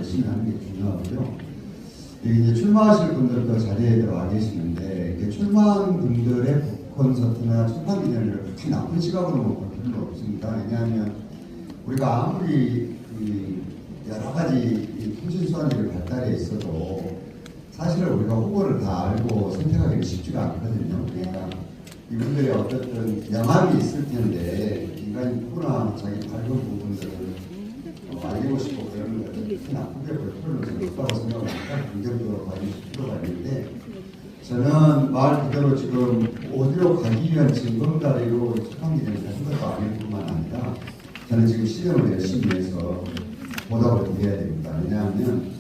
열심히 하는 게 중요하고요. 이제 출마하실 분들도 자리에 들어와 계시는데 출마한 분들의 콘서트나 출판 기념일을 그렇게 나쁜 시각으로 볼 필요는 없습니다. 왜냐하면 우리가 아무리 여러 가지 통신 수단들이 발달해 있어도 사실은 우리가 후보를 다 알고 선택하기는 쉽지가 않거든요. 그러니까 이분들이 어쨌든 명함이 있을 텐데 인간이 누구나 자기 밝은 부분들을 알리고 싶고 그러는 것들 특히 나쁘게 볼 필요는 없다고 생각합니다. 긍정적으로 봐줄 필요가 있는데 저는 말 그대로 지금 어디로 가기 위한 징검다리로 출판기념을 하는 것도 아닐 뿐만 아니라 저는 지금 시정을 열심히 해서 보답을 드려야 됩니다. 왜냐하면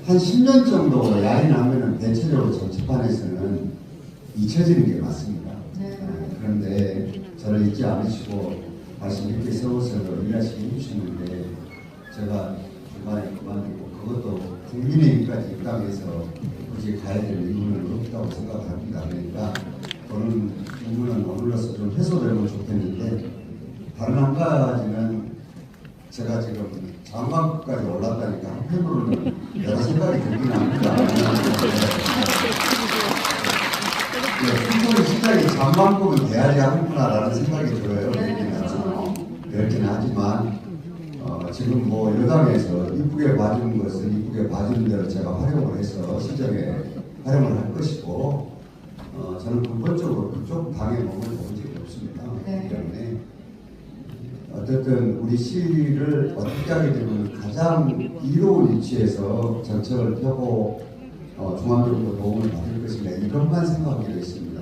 한 10년 정도 야이 나면은 대체적으로 정치판에서는 잊혀지는 게 맞습니다. 그런데 저를 잊지 않으시고 말씀 이렇게 세워서 일하시게 해주시는데 제가 중간에 그만두고 그것도 국민의힘까지 입당해서 굳이 가야 될 이유는 없다고 생각합니다. 그러니까 저는 의문은 오늘로서 좀 해소되면 좋겠는데 다른 한 가지는 제가 지금 장관급까지 올랐다니까 한편으로는 여러 생각이 들긴 합니다. 충분히 시장이 장관급은 돼야지 하는구나라는 생각이 들어요. 그렇긴 하지만 지금 뭐 여당에서 이쁘게 봐주는 것은 이쁘게 봐주는 대로 제가 활용을 해서 시정에 활용을 할 것이고 저는 근본적으로 그쪽 당에 몸을 본 적이 없습니다. 그렇기 때문에 어쨌든 우리 시를 어떻게 하게 되면 가장 이로운 위치에서 정책을 펴고 중앙적으로 도움을 받을 것이냐 이것만 생각하기로 했습니다.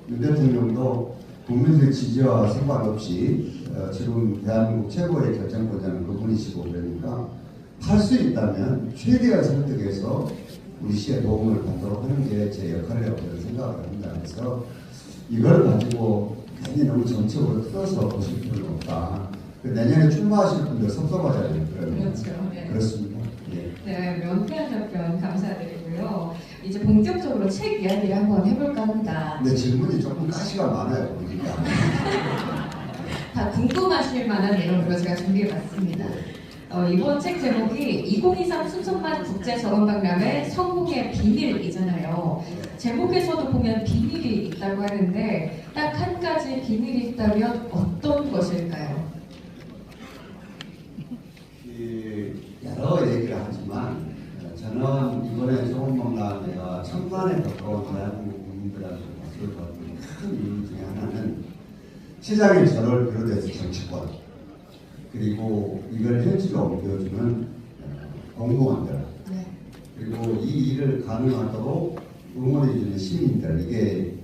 윤 대통령도 국민들의 지지와 상관없이 지금 대한민국 최고의 결정권자는 그분이시고 그러니까 할 수 있다면 최대한 설득해서 우리 시에 도움을 받도록 하는 게 제 역할이라고 저는 생각을 합니다. 그래서 이걸 가지고 괜히 너무 정책으로 틀어서 보실 필요는 없다. 내년에 출마하실 분들 섭섭하잖아요. 그렇죠. 네. 그렇습니다. 예. 네, 명쾌한 답변 감사드리고요. 이제 본격적으로 책 이야기를 한번 해볼까 합니다. 근데 질문이 조금 가시가 많아요. 보니까. 다 궁금하실 만한 내용으로 제가 준비해봤습니다. 이번 책 제목이 2023 순천만 국제저론박람회 성공의 비밀이잖아요. 제목에서도 보면 비밀이 있다고 하는데 딱 한 가지 비밀이 있다면 어떤 것일까요? 여러 얘기를 하지만 저는 이번에 저론박람회가 천만에 가까운 대한민국 국민들한테 박수를 받는 큰 이유 중에 하나는 시장의 저를 비롯해서 정치권 그리고 이걸 현실로 옮겨주는 공무원들 그리고 이 일을 가능하도록 응원해주는 시민들 이게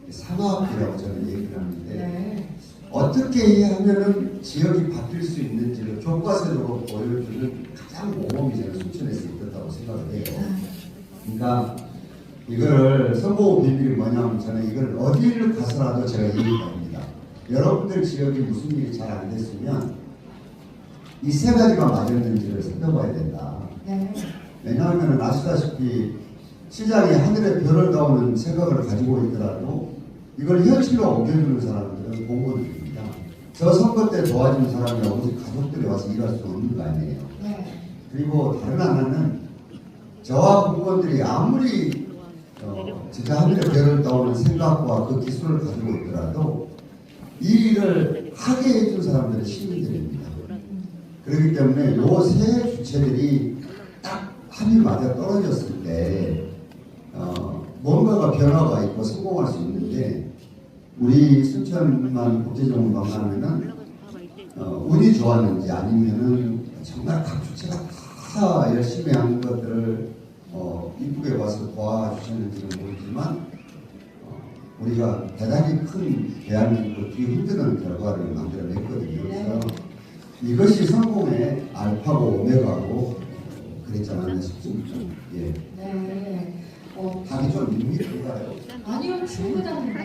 삼합이라고 저는 얘기를 하는데 어떻게 하면은 지역이 바뀔 수 있는지를 교과서적으로 보여주는 가장 모범이 저는 순천에서 있었다고 생각을 해요. 그러니까 이거를 선거 비밀이 뭐냐면 저는 이걸 어디를 가서라도 제가 얘기합니다. 여러분들 지역이 무슨 일이 잘 안 됐으면 이 세 가지가 맞았는지를 살펴봐야 된다. 왜냐하면 아시다시피 시장이 하늘에 별을 다오는 생각을 가지고 있더라도 이걸 현실로 옮겨주는 사람들은 공무원들입니다. 저 선거 때 도와주는 사람이 오직 가족들이 와서 일할 수 없는 거 아니에요. 그리고 다른 하나는 저와 공무원들이 아무리 진짜 하늘에 별을 따오는 생각과 그 기술을 가지고 있더라도 이 일을 하게 해준 사람들은 시민들입니다. 그렇기 때문에 요 세 주체들이 딱 합이 맞아 떨어졌을 때 뭔가가 변화가 있고 성공할 수 있는데 우리 순천만 국제정원박람회는 운이 좋았는지 아니면은 정말 각 주체가 다 열심히 한 것들을 이쁘게 와서 도와주셨는지는 모르지만 우리가 대단히 큰 대한민국을 뒤흔드는 결과를 만들어냈거든요. 그래서 이것이 성공의 알파고 오메가고 그랬지 않았나 싶습니다. 예. 답이 좀 밋밋한가요? 아니요, 충분합니다.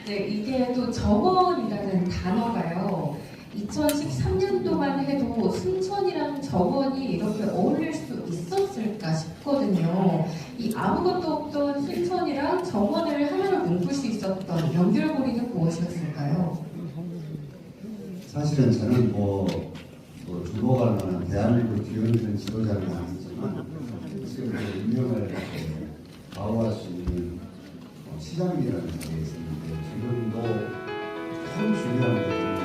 네, 이게 또 정원이라는 단어가요. 2013년도만 해도 순천이랑 정원이 이렇게 어울릴 수 있었을까 싶거든요. 이 아무것도 없던 순천이랑 정원을 하나로 묶을 수 있었던 연결고리는 무엇이었을까요? 사실은 저는 또 주목할 만한 대한민국 뒤흔드는 지도자는 아니지만 지금 그 운명을 좌우할 수 있는 시장이라는 게 있었는데 지금도 참 중요한 게